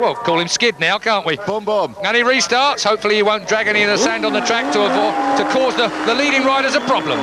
Well, call him Skid now, can't we? Boom, boom. And he restarts. Hopefully he won't drag any of the sand on the track to cause the leading riders a problem.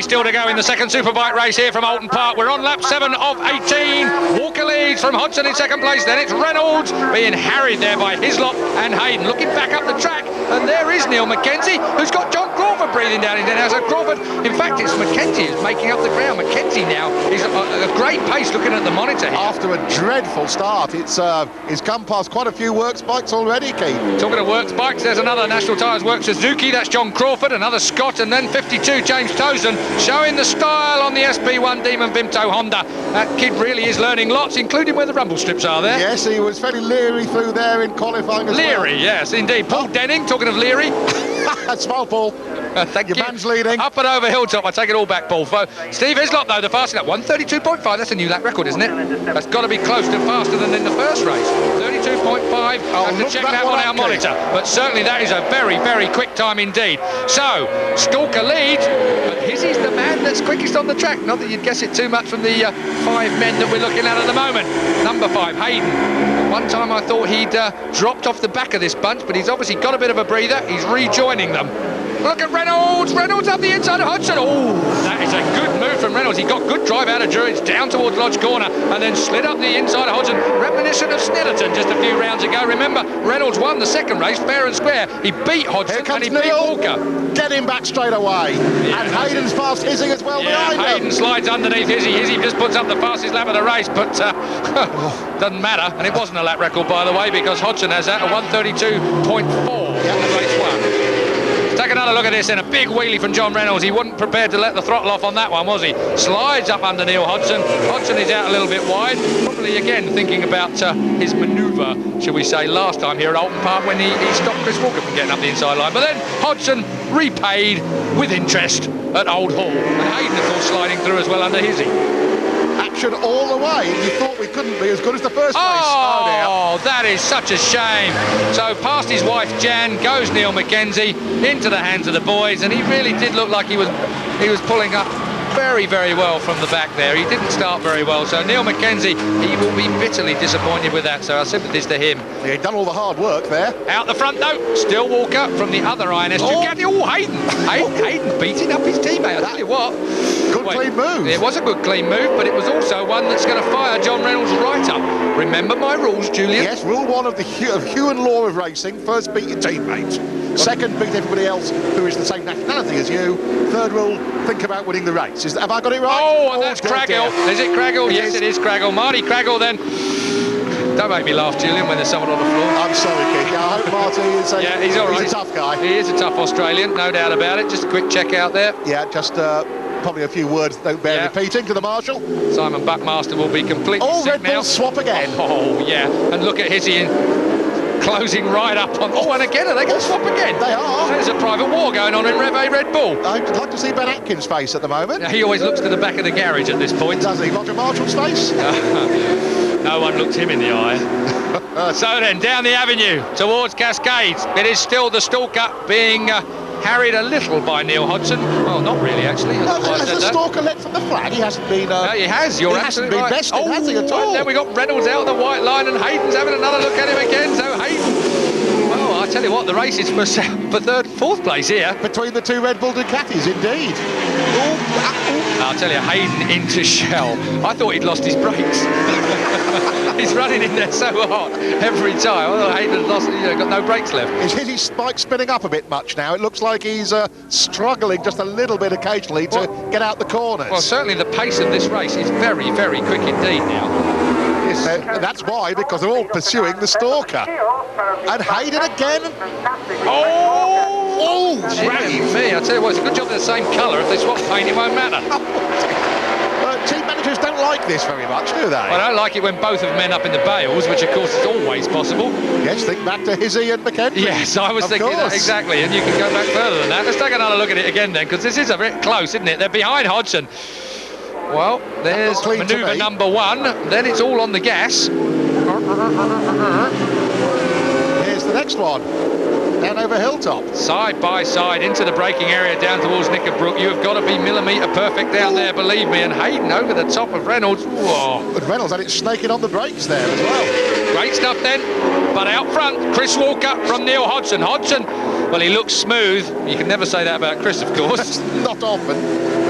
Still to go in the second Superbike race here from Alton Park. We're on lap 7 of 18. Walker leads from Hodgson in second place. Then it's Reynolds being harried there by Hislop and Hayden. Looking back up the track, and there is Neil Mackenzie, who's got John Crawford breathing down his neck. So Crawford, in fact, it's Mackenzie who's making up the ground. Mackenzie now is a great pace looking at the monitor here. After a dreadful start, it's come past quite a few Works bikes already, Keith. Talking of Works bikes, there's another National Tyres Works Suzuki. That's John Crawford, another Scott, and then 52 James Towson, showing the style on the SP1 Demon Vimto Honda. That kid really is learning lots, including where the rumble strips are there. Yes, he was very leery through there in qualifying as well. Leery, yes, indeed. Paul Denning, talking of leery. Smile, Paul. Thank you. Your man's leading. Up and over Hilltop. I take it all back, Paul. Steve Hislop, though, the fastest lap. 1:32.5. That's a new lap record, isn't it? That's got to be close to faster than in the first race. 32.5. I have to check that on our monitor. But certainly that is a very, very quick time indeed. So, Stalker leads, but Hizzy's the man that's quickest on the track. Not that you'd guess it too much from the 5 men that we're looking at the moment. Number 5, Hayden. One time I thought he'd dropped off the back of this bunch, but he's obviously got a bit of a breather. He's rejoining them. Look at Reynolds. Reynolds up the inside of Hodgson. Oh, that is a good move from Reynolds. He got good drive out of Druridge down towards Lodge Corner and then slid up the inside of Hodgson. Reminiscent of Snitterton just a few rounds ago. Remember, Reynolds won the second race fair and square. He beat Hodgson and he beat Walker. Get him back straight away. Yeah, and Hayden's past Hizzy as well behind him. Hayden slides underneath Hizzy. Hizzy just puts up the fastest lap of the race, but doesn't matter. And it wasn't a lap record, by the way, because Hodgson has that at 1:32.4 in race 1. Take another look at this, and a big wheelie from John Reynolds. He wasn't prepared to let the throttle off on that one, was he? Slides up under Neil Hodgson. Hodgson is out a little bit wide, probably again thinking about his manoeuvre, shall we say, last time here at Alton Park when he stopped Chris Walker from getting up the inside line. But then Hodgson repaid with interest at Old Hall, and Hayden, of course, sliding through as well under Hizzy. Action all the way. You thought we couldn't be as good as the first race. Oh, that is such a shame. So past his wife Jan goes Neil Mackenzie into the hands of the boys, and he really did look like he was pulling up very, very well from the back there. He didn't start very well, so Neil Mackenzie, he will be bitterly disappointed with that, so our sympathies to him. Yeah, he'd done all the hard work there. Out the front though, still Walker from the other INS Ducati. Oh, Hayden beating up his teammate, I tell you what. Good clean move. It was a good clean move, but it was also one that's going to fire John Reynolds right up. Remember my rules, Julian? Yes, rule 1 of the hue and law of racing. First, beat your teammate. Second, beat everybody else who is the same nationality as you. Third rule, think about winning the race. Have I got it right? Oh, and that's Craggill. Is it Craggill? Yes, it is Craggill. Marty Craggill then. Don't make me laugh, Julian, when there's someone on the floor. I'm sorry, Keith. Yeah, I hope Marty is he's all right. He's a tough guy. He is a tough Australian, no doubt about it. Just a quick check out there. Yeah, just probably a few words don't bear repeating to the marshal. Simon Buckmaster will be completely sick Red now. Bull swap again. Oh, yeah. And look at Hizzy closing right up on... Oh, and again, are they going to swap again? They are. There's a private war going on in Rev A Red Bull. I'd like to see Ben Atkins' face at the moment. He always looks to the back of the garage at this point. Does he? Roger Marshall's face? No one looked him in the eye. So then, down the avenue towards Cascades. It is still the Stalker being harried a little by Neil Hodgson. Well, not really, actually. Has the Stalker led from the flat? He hasn't been... No, he has. You're absolutely right. He hasn't been bested, has he, at all? Then we got Reynolds out the white line, and Hayden's having another look at him again. So Hayden... Well, I tell you what, the race is for third, fourth place here. Between the two Red Bull Ducatis, indeed. I'll tell you, Hayden into shell. I thought he'd lost his brakes. He's running in there so hard every time. Well, Hayden lost, got no brakes left. Is his bike spinning up a bit much now? It looks like he's struggling just a little bit occasionally to get out the corners. Well, certainly the pace of this race is very, very quick indeed now. Yes, that's why, because they're all pursuing the Stalker. And Hayden again. Oh, me! I tell you what, it's a good job they're the same colour. If they swap paint, it won't matter. Team managers don't like this very much, do they? I don't like it when both of them end up in the bales, which of course is always possible. Yes, think back to Hizzy and McKenzie. Yes, I was thinking that, exactly, and you can go back further than that. Let's take another look at it again then, because this is a bit close, isn't it? They're behind Hodgson. Well, there's manoeuvre number 1. Then it's all on the gas. next one. Down over Hilltop. Side by side into the braking area down towards Knickerbrook. You have got to be millimetre perfect down there, believe me. And Hayden over the top of Reynolds. Whoa. But Reynolds had it snaking on the brakes there as well. Great stuff then. But out front, Chris Walker from Neil Hodgson. Hodgson, well, he looks smooth. You can never say that about Chris, of course. Not often.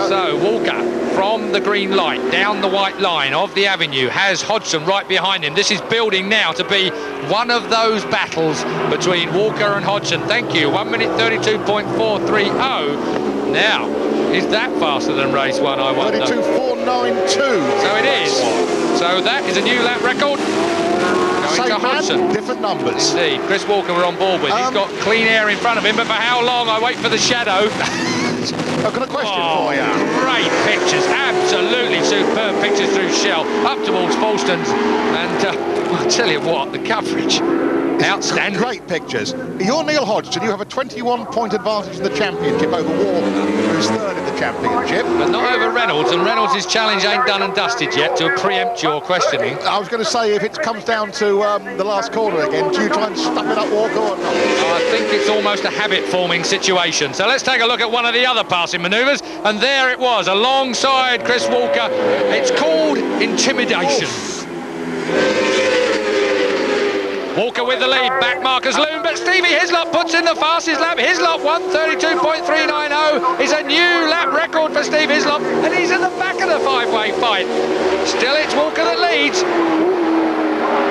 So Walker from the green light down the white line of the avenue has Hodgson right behind him. This is building now to be one of those battles between Walker and Hodgson. Thank you. 1 minute 32.430. Now, is that faster than race one, I wonder? 32.492. So it is. So that is a new lap record. Going to Hodgson. Different numbers. Indeed. Chris Walker we're on board with. He's got clean air in front of him, but for how long? I wait for the shadow. I've got a question for you. Great pictures, absolutely superb pictures through Shell, up towards Falston's, and I'll tell you what, the coverage, outstanding. Great pictures. You're Neil Hodgson, you have a 21-point advantage in the championship over Walker, who's third in the championship. But not over Reynolds, and Reynolds' challenge ain't done and dusted yet, to preempt your questioning. I was going to say, if it comes down to the last corner again, do you try and stuff it up Walker or not? I think it's almost a habit-forming situation. So let's take a look at one of the other passing manoeuvres, and there it was, alongside Chris Walker. It's called intimidation. Walker with the lead, back markers loom, but Stevie Hislop puts in the fastest lap. Hislop 1:32.390 is a new lap record for Steve Hislop, and he's at the back of the five-way fight. Still, it's Walker that leads.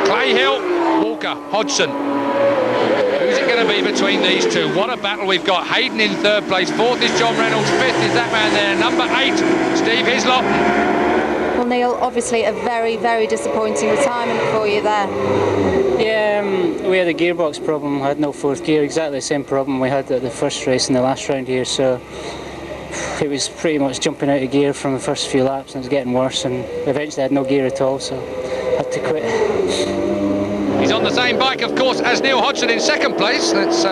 Clay Hill, Walker, Hodgson. Who's it going to be between these two? What a battle we've got. Hayden in third place, fourth is John Reynolds, fifth is that man there, number 8, Steve Hislop. Well, Neil, obviously a very, very disappointing retirement for you there. Yeah, we had a gearbox problem. I had no fourth gear, exactly the same problem we had at the first race in the last round here, so it was pretty much jumping out of gear from the first few laps, and it was getting worse, and eventually I had no gear at all, so I had to quit. He's on the same bike, of course, as Neil Hodgson in second place. That's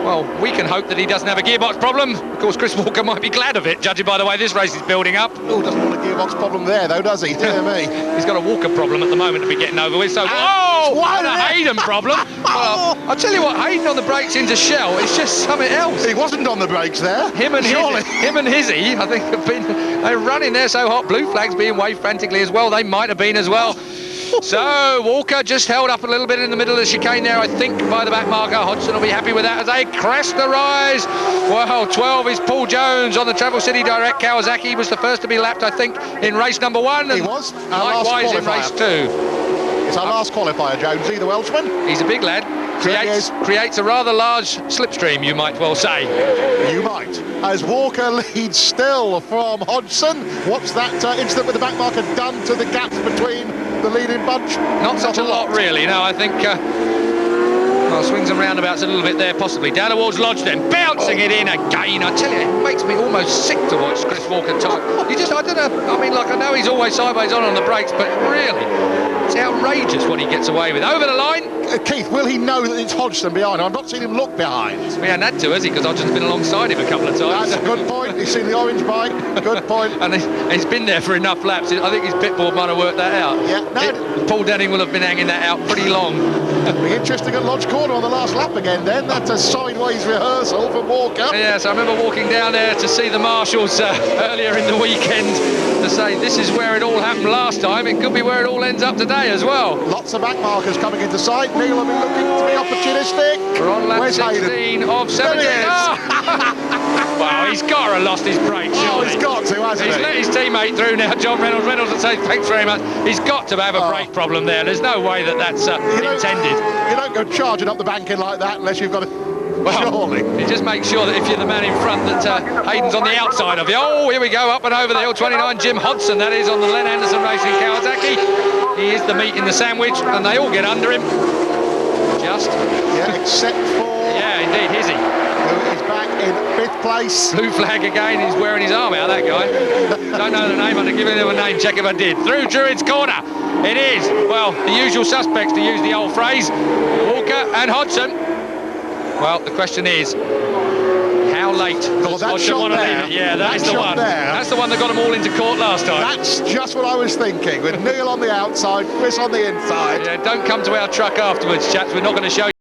well, we can hope that he doesn't have a gearbox problem. Of course, Chris Walker might be glad of it, judging by the way this race is building up. Oh, doesn't want a gearbox problem there, though, does he? Dear me. He's got a Walker problem at the moment to be getting over with, so... Oh, and a Hayden problem. Well, I'll tell you what, Hayden on the brakes into Shell is just something else. He wasn't on the brakes there. Him and Hizzy, I think, have been... They're running there so hot. Blue flags being waved frantically as well. They might have been as well. So Walker just held up a little bit in the middle of the chicane there, I think, by the back marker. Hodgson will be happy with that as they crest the rise. Well, 12 is Paul Jones on the Travel City Direct. Kawasaki was the first to be lapped, I think, in race number 1. He was. Likewise in race 2. It's our last qualifier, Jonesy, the Welshman. He's a big lad. Creates a rather large slipstream, you might well say. You might. As Walker leads still from Hodgson. What's that incident with the back marker done to the gaps between the leading bunch? Not such a lot, really. No, I think... well, swings and roundabouts a little bit there, possibly. Down towards Lodge then, bouncing it in again. I tell you, it makes me almost sick to watch Chris Walker type. I don't know, I mean, like, I know he's always sideways on the brakes, but really, it's outrageous what he gets away with. Over the line. Keith, will he know that it's Hodgson behind him? I've not seen him look behind. We hadn't had to, has he? Because I've just been alongside him a couple of times. That's a good point. He's seen the orange bike. Good point. And he's been there for enough laps. I think his pit board might have worked that out. Yeah. Paul Denning will have been hanging that out pretty long. It'll be interesting at Lodge Corner on the last lap again then. That's a sideways rehearsal for Walker. Yes, I remember walking down there to see the marshals earlier in the weekend to say this is where it all happened last time. It could be where it all ends up today as well. Lots of back markers coming into sight. Neil will be looking to be opportunistic. We're on lap Where's 16 Hayden? of 17. Well, he's got to have lost his brakes, surely. He's got to, hasn't he? He's let his teammate through now, John Reynolds. Reynolds will say thanks very much. He's got to have a brake problem there. There's no way that that's intended. You don't go charging up the banking like that unless you've got a... Well, surely. You just make sure that if you're the man in front that Hayden's on the outside of you. Oh, here we go, up and over the hill. 29, Jim Hodgson, that is, on the Len Anderson Racing Kawasaki. He is the meat in the sandwich, and they all get under him. Just. Yeah, except for... Yeah, indeed, Hizzy. Who is back in 5th place. Blue flag again, he's wearing his arm out, that guy. Don't know the name, I'd have given him a name, check if I did. Through Druid's Corner. It is, well, the usual suspects, to use the old phrase. Walker and Hodgson. Well, the question is, how late does Hodgson want to leave it? Yeah, that's the one. That's the one that got them all into court last time. That's just what I was thinking, with Neil on the outside, Chris on the inside. Yeah, don't come to our truck afterwards, chaps. We're not going to show you.